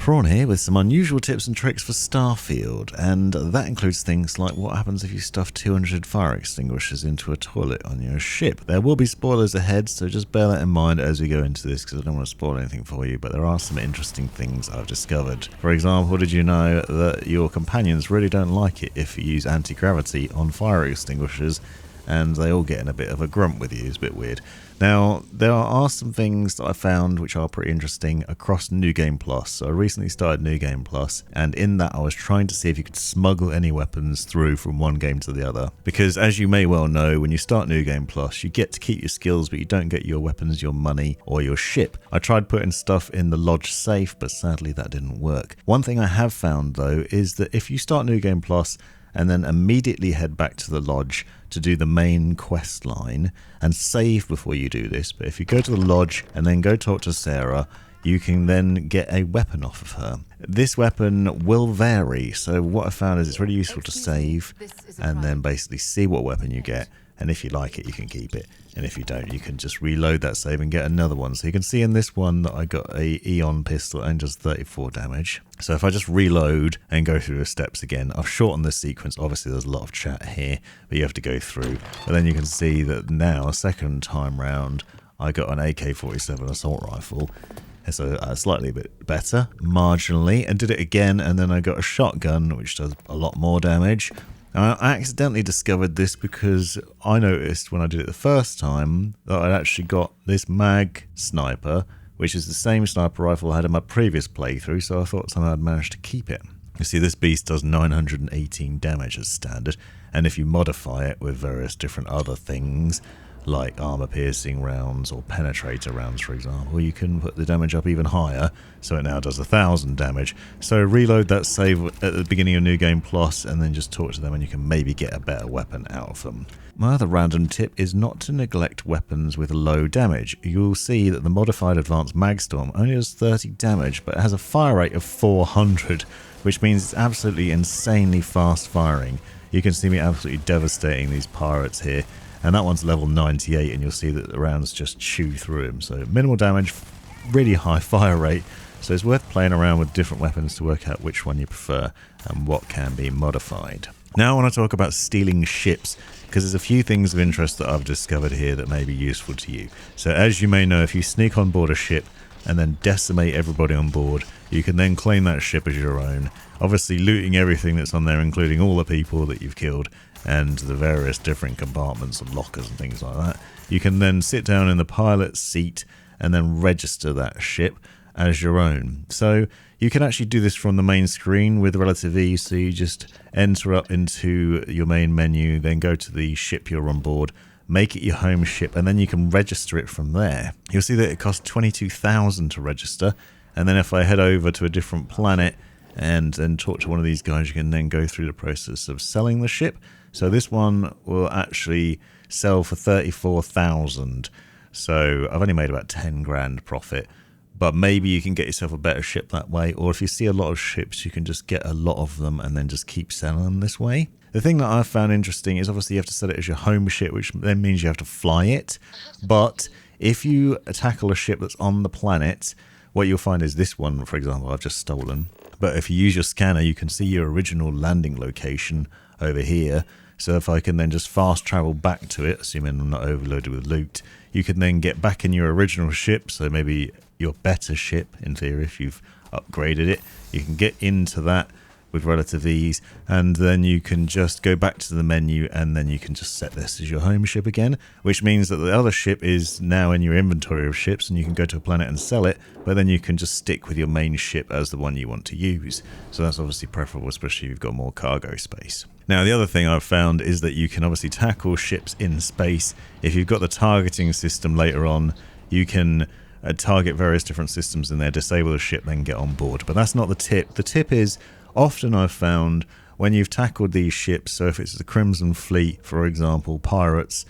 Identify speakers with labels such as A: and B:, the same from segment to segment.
A: Prawn here with some unusual tips and tricks for Starfield, and that includes things like what happens if you stuff 200 fire extinguishers into a toilet on your ship. There will be spoilers ahead, so just bear that in mind as we go into this, because I don't want to spoil anything for you, but there are some interesting things I've discovered. For example, did you know that your companions really don't like it if you use anti-gravity on fire extinguishers, and they all get in a bit of a grunt with you? It's a bit weird. Now, there are some things that I found which are pretty interesting across New Game Plus. So I recently started New Game Plus, and in that I was trying to see if you could smuggle any weapons through from one game to the other. Because as you may well know, when you start New Game Plus, you get to keep your skills, but you don't get your weapons, your money, or your ship. I tried putting stuff in the lodge safe, but sadly that didn't work. One thing I have found though is that if you start New Game Plus and then immediately head back to the lodge to do the main quest line and save before you do this, but if you go to the lodge and then go talk to Sarah, you can then get a weapon off of her. This weapon will vary, so what I found is it's really useful to save and then basically see what weapon you get, and if you like it you can keep it, and if you don't you can just reload that save and get another one. So you can see in this one that I got a Eon pistol and just 34 damage. So if I just reload and go through the steps again, I've shortened the sequence. Obviously there's a lot of chat here, but you have to go through. But then you can see that now, second time round, I got an AK-47 assault rifle. And so slightly a bit better, marginally, and did it again, and then I got a shotgun, which does a lot more damage. I accidentally discovered this because I noticed when I did it the first time that I'd actually got this mag sniper, which is the same sniper rifle I had in my previous playthrough, so I thought somehow I'd managed to keep it. You see, this beast does 918 damage as standard, and if you modify it with various different other things, like armor-piercing rounds or penetrator rounds, for example, you can put the damage up even higher, so it now does 1,000 damage. So reload that save at the beginning of New Game Plus, and then just talk to them and you can maybe get a better weapon out of them. My other random tip is not to neglect weapons with low damage. You'll see that the modified advanced Magstorm only does 30 damage, but it has a fire rate of 400, which means it's absolutely insanely fast firing. You can see me absolutely devastating these pirates here. And that one's level 98, and you'll see that the rounds just chew through him. So minimal damage, really high fire rate. So it's worth playing around with different weapons to work out which one you prefer and what can be modified. Now I want to talk about stealing ships, because there's a few things of interest that I've discovered here that may be useful to you. So as you may know, if you sneak on board a ship and then decimate everybody on board, you can then claim that ship as your own, obviously looting everything that's on there, including all the people that you've killed and the various different compartments and lockers and things like that. You can then sit down in the pilot's seat and then register that ship as your own. So you can actually do this from the main screen with relative ease. So you just enter up into your main menu, then go to the ship you're on board, make it your home ship, and then you can register it from there. You'll see that it costs 22,000 to register, and then if I head over to a different planet and then talk to one of these guys, you can then go through the process of selling the ship. So this one will actually sell for 34,000. So I've only made about 10 grand profit, but maybe you can get yourself a better ship that way. Or if you see a lot of ships, you can just get a lot of them and then just keep selling them this way. The thing that I've found interesting is obviously you have to set it as your home ship, which then means you have to fly it. But if you tackle a ship that's on the planet, what you'll find is this one, for example, I've just stolen. But if you use your scanner, you can see your original landing location over here. So if I can then just fast travel back to it, assuming I'm not overloaded with loot, you can then get back in your original ship, so maybe your better ship, in theory, if you've upgraded it. You can get into that with relative ease, and then you can just go back to the menu, and then you can just set this as your home ship again, which means that the other ship is now in your inventory of ships, and you can go to a planet and sell it, but then you can just stick with your main ship as the one you want to use. So that's obviously preferable, especially if you've got more cargo space. Now, the other thing I've found is that you can obviously tackle ships in space. If you've got the targeting system later on, you can target various different systems in there, disable the ship, then get on board. But that's not the tip. The tip is, often I've found when you've tackled these ships, so if it's the Crimson Fleet, for example, pirates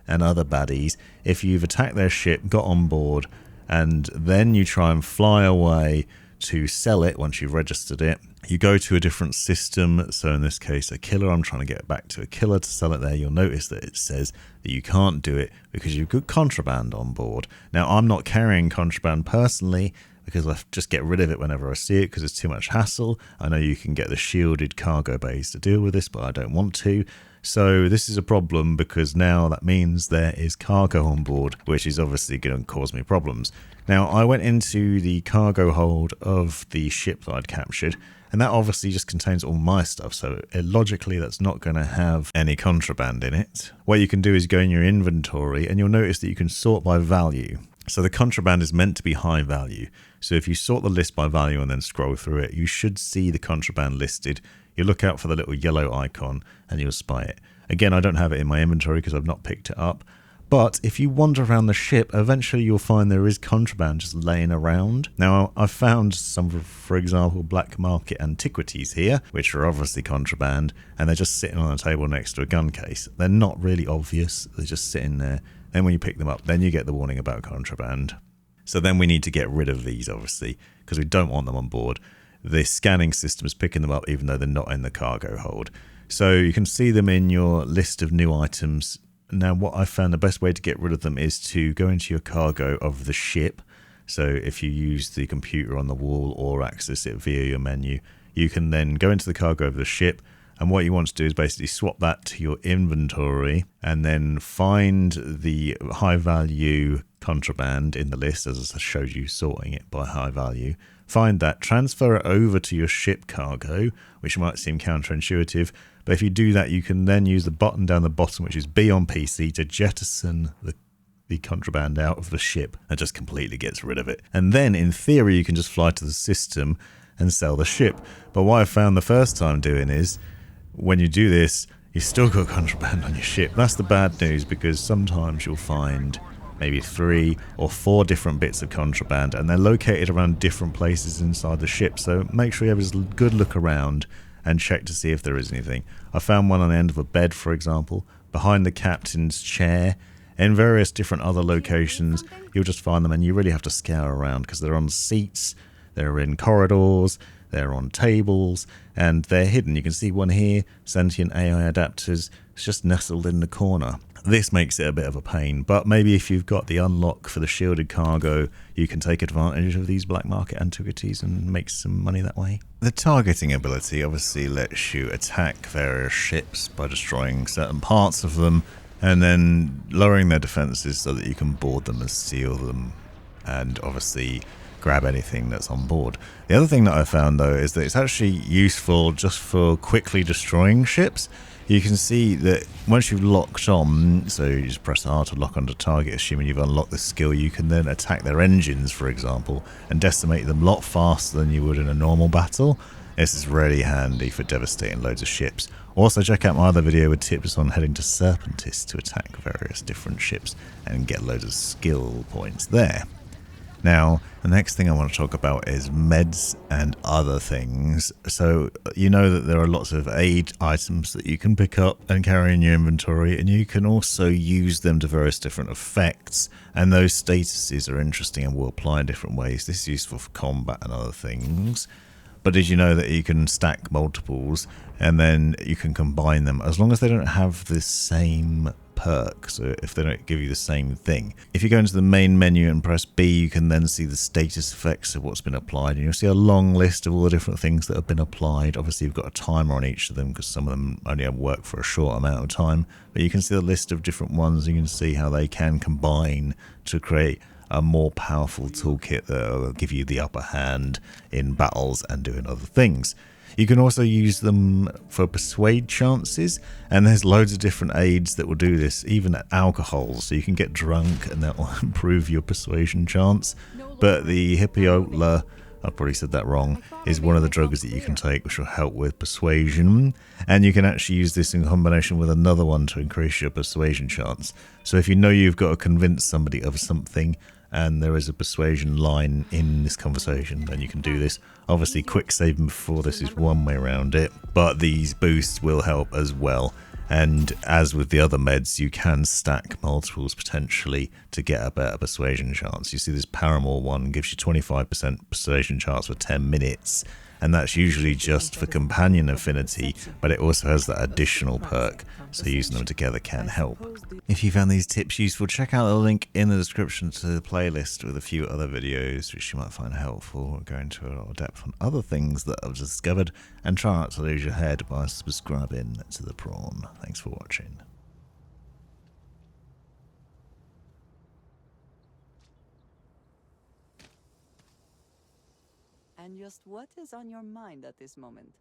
A: and other baddies, if you've attacked their ship, got on board, and then you try and fly away to sell it once you've registered it, you go to a different system. So in this case, a killer, I'm trying to get back to a killer to sell it there. You'll notice that it says that you can't do it because you've got contraband on board. Now, I'm not carrying contraband personally, because I just get rid of it whenever I see it because it's too much hassle. I know you can get the shielded cargo bays to deal with this, but I don't want to. So this is a problem because now that means there is cargo on board, which is obviously going to cause me problems. Now, I went into the cargo hold of the ship that I'd captured, and that obviously just contains all my stuff, so logically that's not going to have any contraband in it. What you can do is go in your inventory, and you'll notice that you can sort by value. So the contraband is meant to be high value. So if you sort the list by value and then scroll through it, you should see the contraband listed. You look out for the little yellow icon and you'll spy it. Again, I don't have it in my inventory because I've not picked it up. But if you wander around the ship, eventually you'll find there is contraband just laying around. Now, I've found some, for example, black market antiquities here, which are obviously contraband, and they're just sitting on a table next to a gun case. They're not really obvious. They're just sitting there. Then when you pick them up, then you get the warning about contraband. So then we need to get rid of these, obviously, because we don't want them on board. The scanning system is picking them up even though they're not in the cargo hold. So you can see them in your list of new items. Now, what I found the best way to get rid of them is to go into your cargo of the ship. So if you use the computer on the wall or access it via your menu, you can then go into the cargo of the ship. And what you want to do is basically swap that to your inventory and then find the high value contraband in the list, as I showed you sorting it by high value. Find that, transfer it over to your ship cargo, which might seem counterintuitive, but if you do that, you can then use the button down the bottom, which is B on PC, to jettison the contraband out of the ship and just completely gets rid of it. And then, in theory, you can just fly to the system and sell the ship. But what I found the first time doing is, when you do this, you've still got contraband on your ship. That's the bad news, because sometimes you'll find maybe 3 or 4 different bits of contraband, and they're located around different places inside the ship. So make sure you have a good look around and check to see if there is anything. I found one on the end of a bed, for example, behind the captain's chair, in various different other locations. You'll just find them, and you really have to scour around because they're on seats, they're in corridors, they're on tables, and they're hidden. You can see one here, sentient AI adapters. It's just nestled in the corner. This makes it a bit of a pain, but maybe if you've got the unlock for the shielded cargo, you can take advantage of these black market antiquities and make some money that way. The targeting ability obviously lets you attack various ships by destroying certain parts of them and then lowering their defenses so that you can board them and seal them and obviously grab anything that's on board. The other thing that I found though is that it's actually useful just for quickly destroying ships. You can see that once you've locked on, so you just press R to lock onto target, assuming you've unlocked the skill, you can then attack their engines, for example, and decimate them a lot faster than you would in a normal battle. This is really handy for devastating loads of ships. Also, check out my other video with tips on heading to Serpentis to attack various different ships and get loads of skill points there. Now, the next thing I want to talk about is meds and other things. So, you know that there are lots of aid items that you can pick up and carry in your inventory, and you can also use them to various different effects, and those statuses are interesting and will apply in different ways. This is useful for combat and other things. But did you know that you can stack multiples and then you can combine them as long as they don't have the same perk, so if they don't give you the same thing. If you go into the main menu and press B, you can then see the status effects of what's been applied, and you'll see a long list of all the different things that have been applied. Obviously you've got a timer on each of them because some of them only have work for a short amount of time, but you can see the list of different ones. You can see how they can combine to create a more powerful toolkit that will give you the upper hand in battles and doing other things. You can also use them for persuade chances, and there's loads of different aids that will do this, even alcohol, so you can get drunk and that will improve your persuasion chance. But the Hippiola, I probably said that wrong, is one of the drugs that you can take which will help with persuasion, and you can actually use this in combination with another one to increase your persuasion chance. So if you know you've got to convince somebody of something and there is a persuasion line in this conversation, then you can do this. Obviously quick saving before this is one way around it, but these boosts will help as well. And as with the other meds, you can stack multiples potentially to get a better persuasion chance. You see this Paramore one gives you 25% persuasion chance for 10 minutes, and that's usually just for companion affinity, but it also has that additional perk, so using them together can help. If you found these tips useful, check out the link in the description to the playlist with a few other videos which you might find helpful. Go into a lot of depth on other things that I've discovered, and try not to lose your head by subscribing to the Prawn. Thanks for watching.
B: And just what is on your mind at this moment?